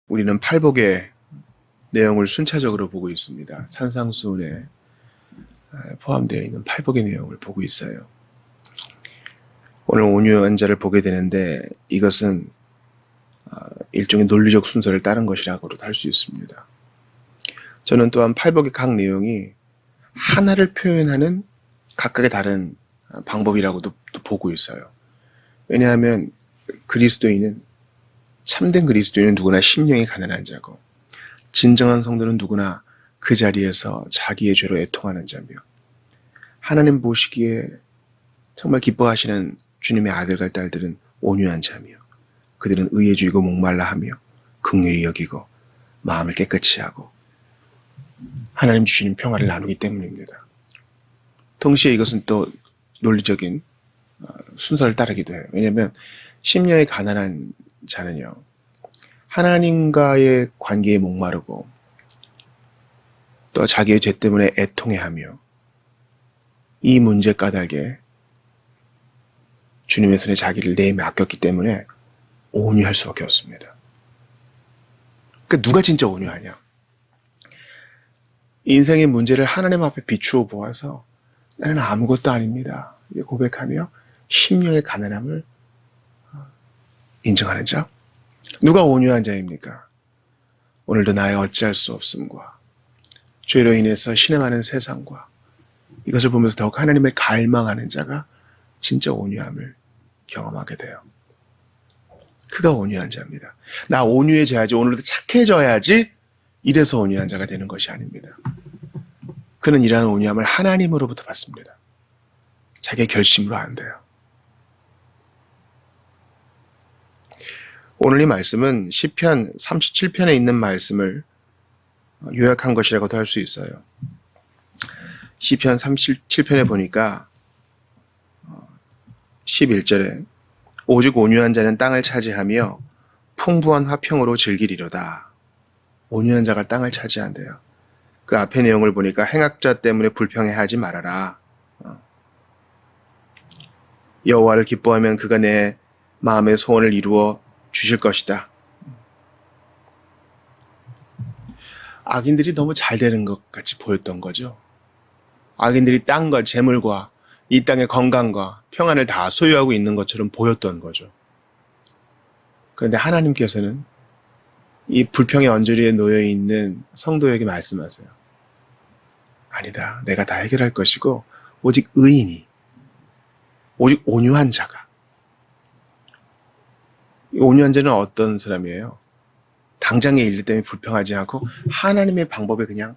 우리는 팔복의 내용을 순차적으로 보고 있습니다. 산상수훈에 포함되어 있는 팔복의 내용을 보고 있어요. 오늘 온유한 자를 보게 되는데 이것은 일종의 논리적 순서를 따른 것이라고도 할 수 있습니다. 저는 또한 팔복의 각 내용이 하나를 표현하는 각각의 다른 방법이라고도 또 보고 있어요. 왜냐하면 참된 그리스도인은 누구나 심령이 가난한 자고, 진정한 성도는 누구나 그 자리에서 자기의 죄로 애통하는 자며, 하나님 보시기에 정말 기뻐하시는 주님의 아들과 딸들은 온유한 자며, 그들은 의에 주이고 목말라 하며 긍휼히 여기고 마음을 깨끗이 하고 하나님 주시는 평화를 나누기 때문입니다. 동시에 이것은 또 논리적인 순서를 따르기도 해요. 왜냐하면 심령이 가난한 자는요, 하나님과의 관계에 목마르고 또 자기의 죄 때문에 애통해하며 이 문제 까닭에 주님의 손에 자기를 내며 아꼈기 때문에 온유할 수밖에 없습니다. 그러니까 누가 진짜 온유하냐? 인생의 문제를 하나님 앞에 비추어 보아서 나는 아무것도 아닙니다, 고백하며 심령의 가난함을 인정하는 자? 누가 온유한 자입니까? 오늘도 나의 어찌할 수 없음과 죄로 인해서 신음하는 세상과 이것을 보면서 더욱 하나님을 갈망하는 자가 진짜 온유함을 경험하게 돼요. 그가 온유한 자입니다. 나 온유해져야지, 오늘도 착해져야지, 이래서 온유한 자가 되는 것이 아닙니다. 그는 이러한 온유함을 하나님으로부터 받습니다. 자기의 결심으로 안 돼요. 오늘 이 말씀은 시편 37편에 있는 말씀을 요약한 것이라고도 할 수 있어요. 시편 37편에 보니까 11절에 오직 온유한 자는 땅을 차지하며 풍부한 화평으로 즐기리로다. 온유한 자가 땅을 차지한대요. 그 앞의 내용을 보니까 행악자 때문에 불평해하지 말아라. 여호와를 기뻐하면 그가 내 마음의 소원을 이루어 주실 것이다. 악인들이 너무 잘 되는 것 같이 보였던 거죠. 악인들이 땅과 재물과 이 땅의 건강과 평안을 다 소유하고 있는 것처럼 보였던 거죠. 그런데 하나님께서는 이 불평의 언저리에 놓여 있는 성도에게 말씀하세요. 아니다. 내가 다 해결할 것이고 오직 의인이, 오직 온유한 자가. 온유한 자는 어떤 사람이에요? 당장의 일 때문에 불평하지 않고 하나님의 방법에 그냥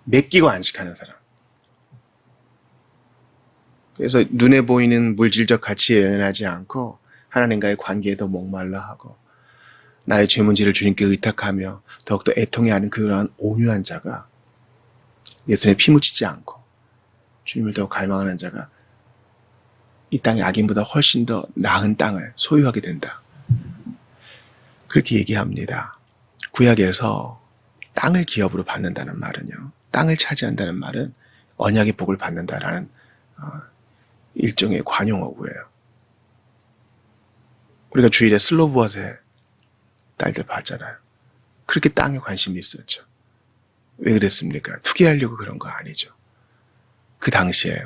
맡기고 안식하는 사람. 그래서 눈에 보이는 물질적 가치에 연연하지 않고 하나님과의 관계에도 목말라 하고 나의 죄 문제를 주님께 의탁하며 더욱더 애통해하는 그러한 온유한 자가, 예수님의 피 묻히지 않고 주님을 더욱 갈망하는 자가 이 땅의 악인보다 훨씬 더 나은 땅을 소유하게 된다. 그렇게 얘기합니다. 구약에서 땅을 기업으로 받는다는 말은요, 땅을 차지한다는 말은 언약의 복을 받는다라는 일종의 관용어구예요. 우리가 주일에 슬로브엇의 딸들 봤잖아요. 그렇게 땅에 관심이 있었죠. 왜 그랬습니까? 투기하려고 그런 거 아니죠. 그 당시에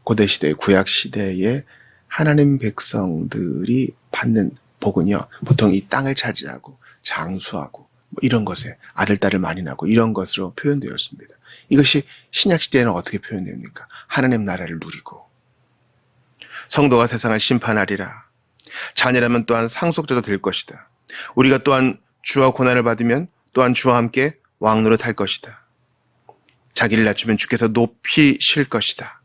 고대시대, 구약시대에 하나님 백성들이 받는 복은요, 보통 이 땅을 차지하고 장수하고 이런 것에 아들, 딸을 많이 낳고 이런 것으로 표현되었습니다. 이것이 신약시대에는 어떻게 표현됩니까? 하나님 나라를 누리고 성도가 세상을 심판하리라. 자녀라면 또한 상속자도 될 것이다. 우리가 또한 주와 고난을 받으면 또한 주와 함께 왕노릇 할 것이다. 자기를 낮추면 주께서 높이 실 것이다.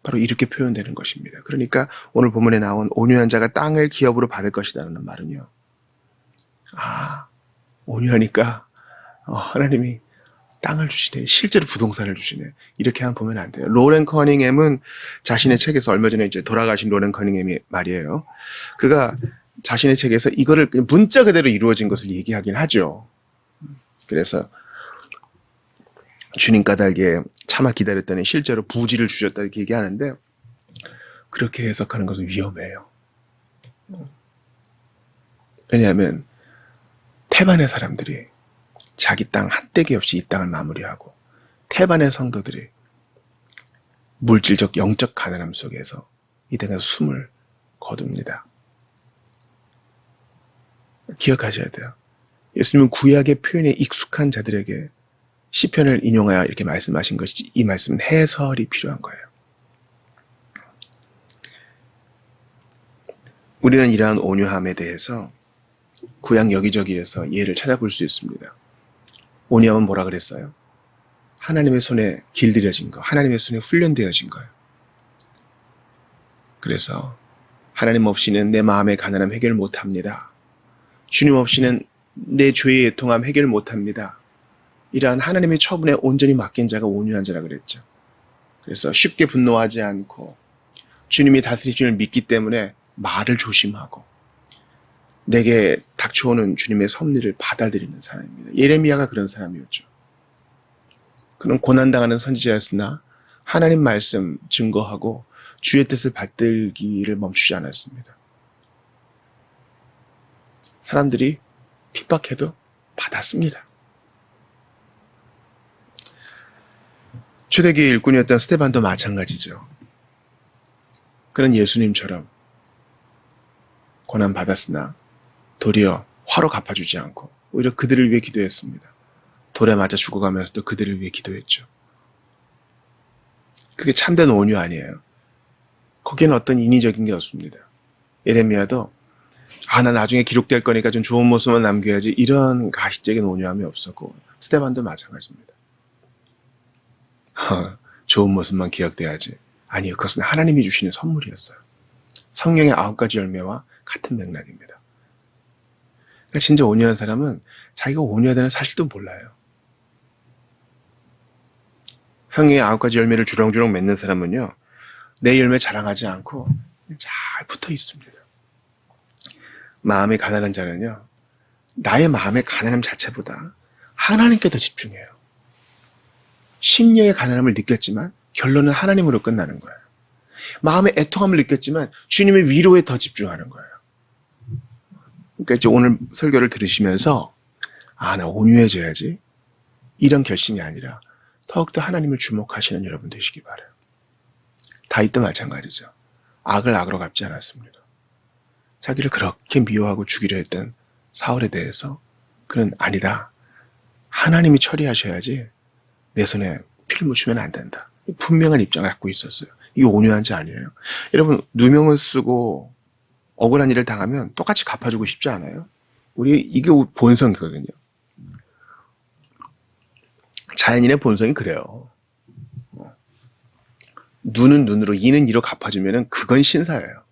바로 이렇게 표현되는 것입니다. 그러니까 오늘 본문에 나온 온유한 자가 땅을 기업으로 받을 것이라는 말은요, 온유하니까 하나님이 땅을 주시네, 실제로 부동산을 주시네, 이렇게 한번 보면 안 돼요. 로렌 커닝햄은 자신의 책에서, 얼마 전에 이제 돌아가신 로렌 커닝햄이 말이에요, 그가 자신의 책에서 이거를 문자 그대로 이루어진 것을 얘기하긴 하죠. 그래서 주님 까닭에 참아 기다렸더니 실제로 부지를 주셨다 이렇게 얘기하는데, 그렇게 해석하는 것은 위험해요. 왜냐하면 태반의 사람들이 자기 땅 한떼기 없이 이 땅을 마무리하고 태반의 성도들이 물질적 영적 가난함 속에서 이 땅에서 숨을 거둡니다. 기억하셔야 돼요. 예수님은 구약의 표현에 익숙한 자들에게 시편을 인용하여 이렇게 말씀하신 것이지 이 말씀은 해설이 필요한 거예요. 우리는 이러한 온유함에 대해서 구약 여기저기에서 예를 찾아볼 수 있습니다. 온유함은 뭐라 그랬어요? 하나님의 손에 길들여진 거, 하나님의 손에 훈련되어진 거예요. 그래서 하나님 없이는 내 마음의 가난함 해결 못합니다. 주님 없이는 내 죄의 애통함 해결 못합니다. 이러한 하나님의 처분에 온전히 맡긴 자가 온유한 자라 그랬죠. 그래서 쉽게 분노하지 않고 주님이 다스리심을 믿기 때문에 말을 조심하고 내게 닥쳐오는 주님의 섭리를 받아들이는 사람입니다. 예레미야가 그런 사람이었죠. 그는 고난당하는 선지자였으나 하나님 말씀 증거하고 주의 뜻을 받들기를 멈추지 않았습니다. 사람들이 핍박해도 받았습니다. 초대교회 일꾼이었던 스데반도 마찬가지죠. 그는 예수님처럼 고난받았으나 도리어 화로 갚아주지 않고 오히려 그들을 위해 기도했습니다. 돌에 맞아 죽어가면서도 그들을 위해 기도했죠. 그게 참된 온유 아니에요. 거기에는 어떤 인위적인 게 없습니다. 예레미야도 나 나중에 기록될 거니까 좀 좋은 모습만 남겨야지 이런 가식적인 온유함이 없었고 스데반도 마찬가지입니다. 좋은 모습만 기억돼야지. 아니요, 그것은 하나님이 주시는 선물이었어요. 성령의 9가지 열매와 같은 맥락입니다. 그러니까 진짜 온유한 사람은 자기가 온유하다는 사실도 몰라요. 성령의 9가지 열매를 주렁주렁 맺는 사람은요, 내 열매 자랑하지 않고 잘 붙어 있습니다. 마음이 가난한 자는요, 나의 마음의 가난함 자체보다 하나님께 더 집중해요. 심령의 가난함을 느꼈지만 결론은 하나님으로 끝나는 거예요. 마음의 애통함을 느꼈지만 주님의 위로에 더 집중하는 거예요. 그러니까 이제 오늘 설교를 들으시면서 나 온유해져야지 이런 결심이 아니라 더욱더 하나님을 주목하시는 여러분 되시기 바라요. 다윗도 마찬가지죠. 악을 악으로 갚지 않았습니다. 자기를 그렇게 미워하고 죽이려 했던 사울에 대해서 그는 아니다. 하나님이 처리하셔야지 내 손에 피를 묻히면 안 된다. 분명한 입장을 갖고 있었어요. 이게 온유한 자 아니에요? 여러분, 누명을 쓰고 억울한 일을 당하면 똑같이 갚아주고 싶지 않아요? 이게 본성이거든요. 자연인의 본성이 그래요. 눈은 눈으로, 이는 이로 갚아주면 그건 신사예요.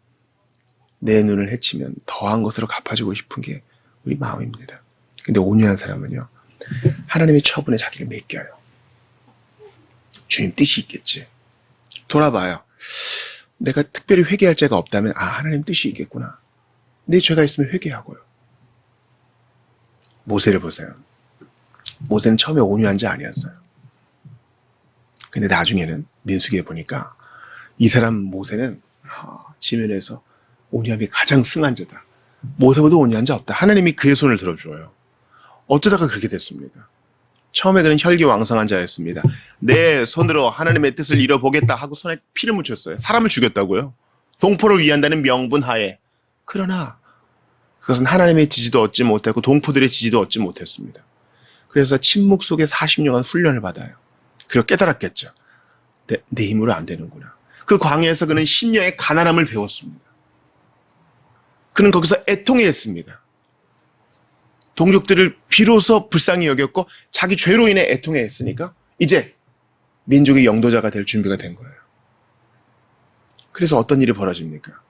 내 눈을 해치면 더한 것으로 갚아주고 싶은 게 우리 마음입니다. 근데 온유한 사람은요, 하나님의 처분에 자기를 맡겨요. 주님 뜻이 있겠지. 돌아봐요. 내가 특별히 회개할 죄가 없다면 하나님 뜻이 있겠구나. 내 죄가 있으면 회개하고요. 모세를 보세요. 모세는 처음에 온유한 자 아니었어요. 근데 나중에는 민수기에 보니까 이 사람 모세는 지면에서 온유함이 가장 승한 자다. 모세보다 온유한 자 없다. 하나님이 그의 손을 들어줘요. 어쩌다가 그렇게 됐습니까? 처음에 그는 혈기왕성한 자였습니다. 내 손으로 하나님의 뜻을 이뤄보겠다 하고 손에 피를 묻혔어요. 사람을 죽였다고요. 동포를 위한다는 명분 하에. 그러나 그것은 하나님의 지지도 얻지 못했고 동포들의 지지도 얻지 못했습니다. 그래서 침묵 속에 40년간 훈련을 받아요. 그리고 깨달았겠죠. 내 힘으로 안 되는구나. 그 광야에서 그는 심령의 가난함을 배웠습니다. 그는 거기서 애통했습니다. 동족들을 비로소 불쌍히 여겼고 자기 죄로 인해 애통했으니까 이제 민족의 영도자가 될 준비가 된 거예요. 그래서 어떤 일이 벌어집니까?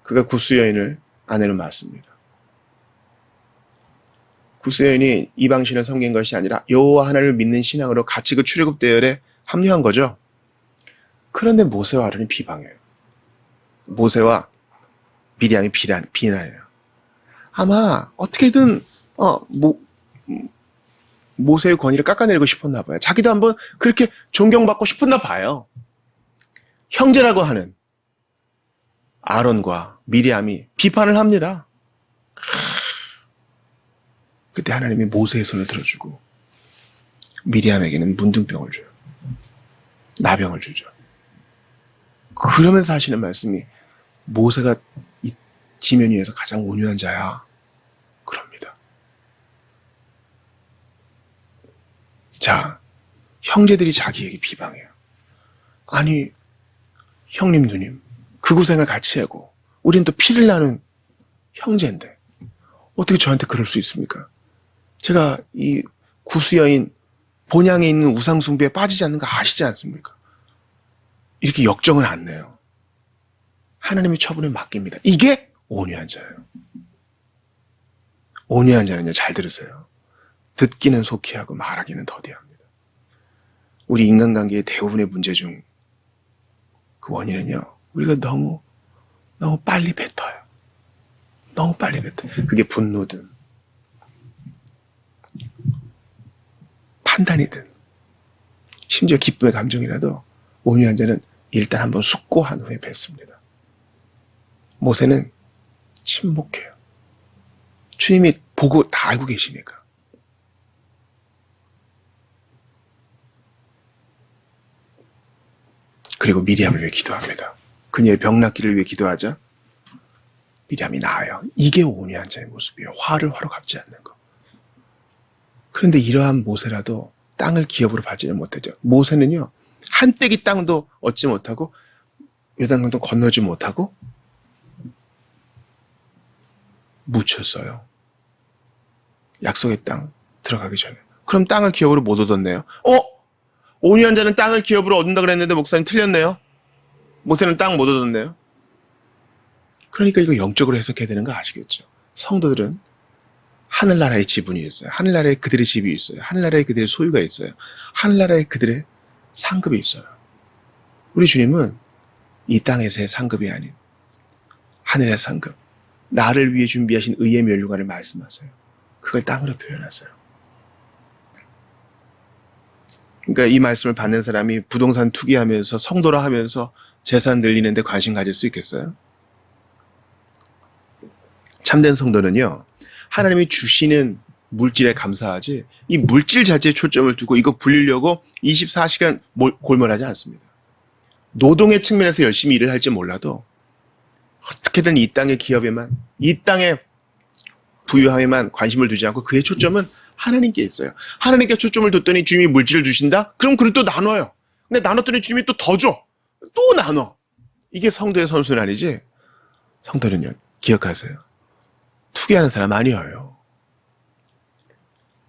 그가 구스 여인을 아내로 맞습니다. 구스 여인이 이방신을 섬긴 것이 아니라 여호와 하나님을 믿는 신앙으로 같이 그 출애굽 대열에 합류한 거죠. 그런데 모세와 아론이 비방해요. 모세와 미리암이 비난해요. 아마 어떻게든 모세의 권위를 깎아내리고 싶었나 봐요. 자기도 한번 그렇게 존경받고 싶었나 봐요. 형제라고 하는 아론과 미리암이 비판을 합니다. 그때 하나님이 모세의 손을 들어주고 미리암에게는 문둥병을 줘요. 나병을 주죠. 그러면서 하시는 말씀이 모세가 이 지면 위에서 가장 온유한 자야. 그럽니다. 자, 형제들이 자기에게 비방해요. 아니, 형님, 누님, 그 고생을 같이 하고 우린 또 피를 나눈 형제인데 어떻게 저한테 그럴 수 있습니까? 제가 이 구수여인 본향에 있는 우상숭배에 빠지지 않는 거 아시지 않습니까? 이렇게 역정을 안 내요. 하나님의 처분에 맡깁니다. 이게 온유한 자예요. 온유한 자는요, 잘 들으세요. 듣기는 속히 하고 말하기는 더디합니다. 우리 인간관계의 대부분의 문제 중 그 원인은요, 우리가 너무 빨리 뱉어요. 너무 빨리 뱉어요. 그게 분노든 판단이든 심지어 기쁨의 감정이라도 온유한 자는 일단 한번 숙고한 후에 뱉습니다. 모세는 침묵해요. 주님이 보고 다 알고 계시니까. 그리고 미리암을 위해 기도합니다. 그녀의 병 낫기를 위해 기도하자 미리암이 나아요. 이게 온유한 자의 모습이에요. 화를 화로 갚지 않는 거. 그런데 이러한 모세라도 땅을 기업으로 받지는 못하죠. 모세는요, 한 떼기 땅도 얻지 못하고 요단강도 건너지 못하고 묻혔어요. 약속의 땅 들어가기 전에. 그럼 땅을 기업으로 못 얻었네요. 온유한 자는 땅을 기업으로 얻는다 그랬는데 목사님 틀렸네요. 모세는 땅 못 얻었네요. 그러니까 이거 영적으로 해석해야 되는 거 아시겠죠? 성도들은 하늘나라의 지분이 있어요. 하늘나라에 그들의 집이 있어요. 하늘나라에 그들의 소유가 있어요. 하늘나라에 그들의 상급이 있어요. 우리 주님은 이 땅에서의 상급이 아닌 하늘의 상급, 나를 위해 준비하신 의의 면류관을 말씀하세요. 그걸 땅으로 표현하세요. 그러니까 이 말씀을 받는 사람이 부동산 투기하면서 성도라 하면서 재산 늘리는 데 관심 가질 수 있겠어요? 참된 성도는요, 하나님이 주시는 물질에 감사하지 이 물질 자체에 초점을 두고 이거 불리려고 24시간 골몰하지 않습니다. 노동의 측면에서 열심히 일을 할지 몰라도 어떻게든 이 땅의 기업에만, 이 땅의 부유함에만 관심을 두지 않고 그의 초점은 하나님께 있어요. 하나님께 초점을 뒀더니 주님이 물질을 주신다? 그럼 그걸 또 나눠요. 근데 나눴더니 주님이 또 더 줘. 또 나눠. 이게 성도의 선순환이지. 성도는요, 기억하세요. 투기하는 사람 아니에요.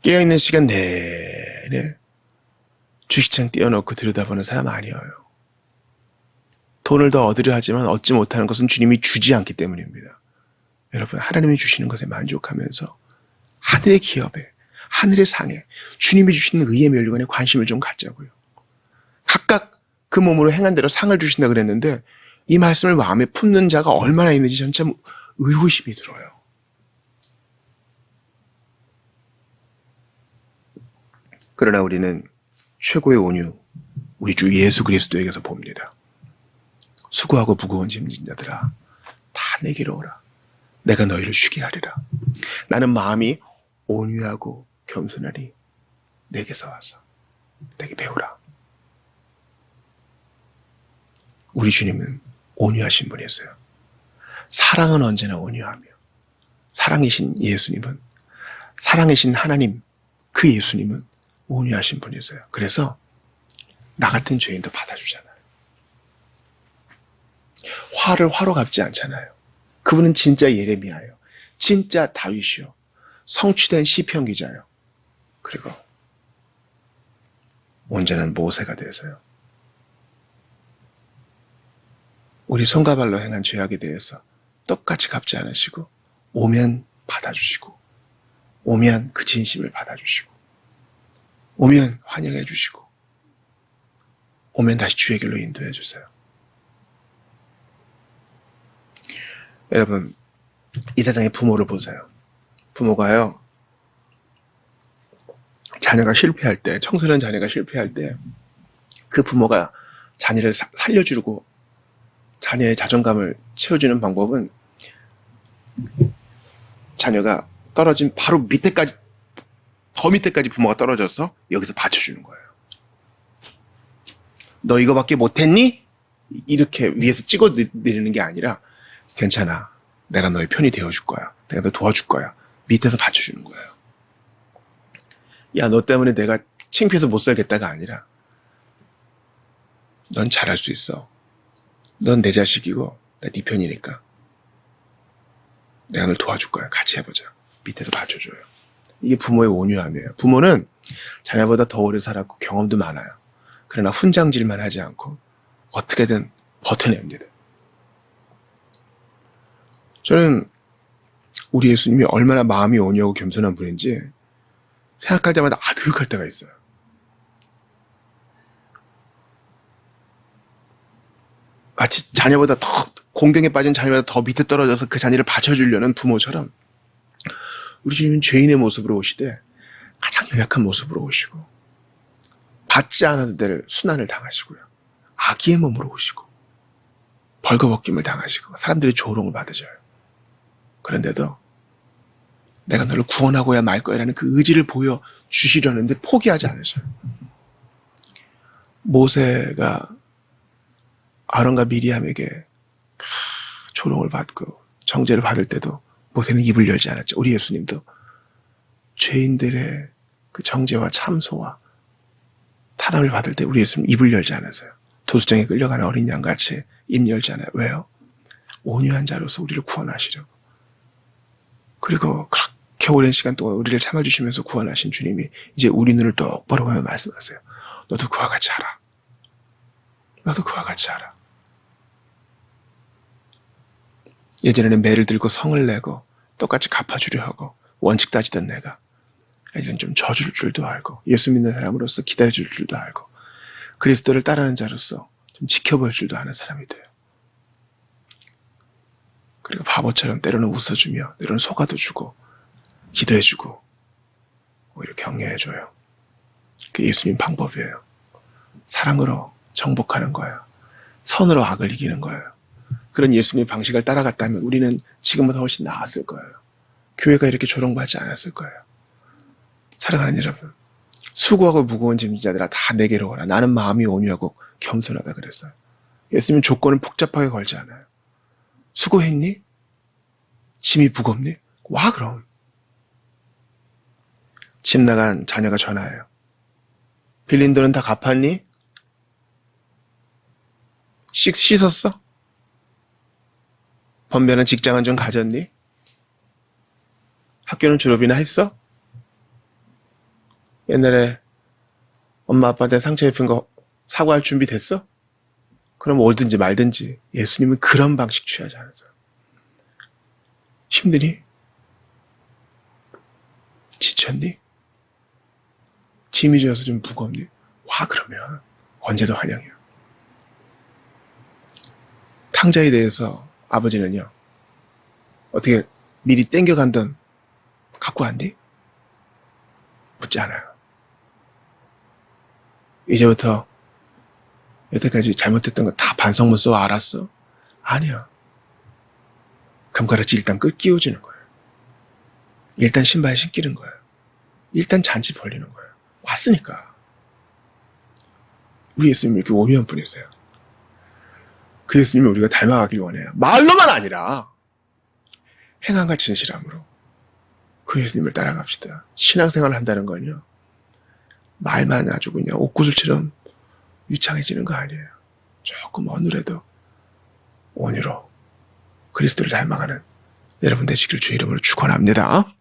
깨어있는 시간 내내 주식창 띄워놓고 들여다보는 사람 아니에요. 돈을 더 얻으려 하지만 얻지 못하는 것은 주님이 주지 않기 때문입니다. 여러분, 하나님이 주시는 것에 만족하면서 하늘의 기업에, 하늘의 상에 주님이 주시는 의의 면류관에 관심을 좀 갖자고요. 각각 그 몸으로 행한 대로 상을 주신다 그랬는데 이 말씀을 마음에 품는 자가 얼마나 있는지 전 참 의구심이 들어요. 그러나 우리는 최고의 온유, 우리 주 예수 그리스도에게서 봅니다. 수고하고 무거운 짐진 자들아, 다 내게로 오라. 내가 너희를 쉬게 하리라. 나는 마음이 온유하고 겸손하니 내게서 와서 내게 배우라. 우리 주님은 온유하신 분이었어요. 사랑은 언제나 온유하며 사랑이신 예수님은, 사랑이신 하나님, 그 예수님은 온유하신 분이었어요. 그래서 나 같은 죄인도 받아주잖아요. 화를 화로 갚지 않잖아요. 그분은 진짜 예레미야예요. 진짜 다윗이요. 성취된 시편 기자예요. 그리고 온전한 모세가 되어서요. 우리 손과 발로 행한 죄악에 대해서 똑같이 갚지 않으시고 오면 받아주시고 오면 그 진심을 받아주시고 오면 환영해 주시고 오면 다시 주의 길로 인도해 주세요. 여러분, 이 세상의 부모를 보세요. 부모가요, 자녀가 실패할 때, 청소년 자녀가 실패할 때 그 부모가 자녀를 살려주고 자녀의 자존감을 채워주는 방법은 자녀가 떨어진 바로 밑에까지 더 밑에까지 부모가 떨어져서 여기서 받쳐주는 거예요. 너 이거밖에 못했니? 이렇게 위에서 찍어 내리는 게 아니라 괜찮아. 내가 너의 편이 되어줄 거야. 내가 너 도와줄 거야. 밑에서 받쳐주는 거예요. 야, 너 때문에 내가 창피해서 못 살겠다가 아니라 넌 잘할 수 있어. 넌 내 자식이고 나 네 편이니까 내가 널 도와줄 거야. 같이 해보자. 밑에서 받쳐줘요. 이게 부모의 온유함이에요. 부모는 자녀보다 더 오래 살았고 경험도 많아요. 그러나 훈장질만 하지 않고 어떻게든 버텨냅니다. 저는 우리 예수님이 얼마나 마음이 온유하고 겸손한 분인지 생각할 때마다 아득할 때가 있어요. 마치 자녀보다 더 공경에 빠진 자녀보다 더 밑에 떨어져서 그 자녀를 받쳐주려는 부모처럼 우리 주님은 죄인의 모습으로 오시되 가장 연약한 모습으로 오시고 받지 않아도 될 순환을 당하시고요. 아기의 몸으로 오시고 벌거벗김을 당하시고 사람들의 조롱을 받으셔요. 그런데도 내가 너를 구원하고야 말 거야라는 그 의지를 보여주시려는데 포기하지 않으셔요. 모세가 아론과 미리암에게 조롱을 받고 정죄를 받을 때도 모세는 입을 열지 않았죠. 우리 예수님도 죄인들의 그 정죄와 참소와 탄압을 받을 때 우리 예수님 입을 열지 않았어요. 도수장에 끌려가는 어린 양같이 입 열지 않아요. 왜요? 온유한 자로서 우리를 구원하시려고. 그리고 그렇게 오랜 시간 동안 우리를 참아주시면서 구원하신 주님이 이제 우리 눈을 똑바로 보며 말씀하세요. 너도 그와 같이 하라. 너도 그와 같이 하라. 예전에는 매를 들고 성을 내고 똑같이 갚아주려 하고 원칙 따지던 내가 이제는 좀 져줄 줄도 알고 예수 믿는 사람으로서 기다려줄 줄도 알고 그리스도를 따르는 자로서 좀 지켜볼 줄도 아는 사람이 돼요. 그리고 바보처럼 때로는 웃어주며 때로는 속아도 주고 기도해주고 오히려 격려해줘요. 그게 예수님 방법이에요. 사랑으로 정복하는 거예요. 선으로 악을 이기는 거예요. 그런 예수님의 방식을 따라갔다면 우리는 지금보다 훨씬 나았을 거예요. 교회가 이렇게 조롱받지 않았을 거예요. 사랑하는 여러분, 수고하고 무거운 짐진 자들아 다 내게로 오라. 나는 마음이 온유하고 겸손하다 그랬어요. 예수님은 조건을 복잡하게 걸지 않아요. 수고했니? 짐이 무겁니? 와 그럼. 집 나간 자녀가 전화해요. 빌린 돈은 다 갚았니? 씻었어? 번변한 직장은 좀 가졌니? 학교는 졸업이나 했어? 옛날에 엄마 아빠한테 상처 입힌 거 사과할 준비 됐어? 그럼 오든지 말든지 예수님은 그런 방식 취하지 않으세요. 힘드니? 지쳤니? 짐이 져서 좀 무겁니? 와 그러면 언제도 환영해요. 탕자에 대해서 아버지는요. 어떻게 미리 땡겨간 돈 갖고 왔니? 묻지 않아요. 이제부터 여태까지 잘못했던 거 다 반성문 써 알았어? 아니야. 금가락지 일단 끌 끼워주는 거예요. 일단 신발 신기는 거예요. 일단 잔치 벌리는 거예요. 왔으니까. 우리 예수님이 이렇게 온유한 분이세요. 그 예수님을 우리가 닮아가길 원해요. 말로만 아니라 행함과 진실함으로 그 예수님을 따라갑시다. 신앙생활을 한다는 건요. 말만 아주 그냥 옥구슬처럼 유창해지는 거 아니에요. 조금 어느래도 온유로 그리스도를 닮아가는 여러분 되시길 주의 이름으로 축원합니다.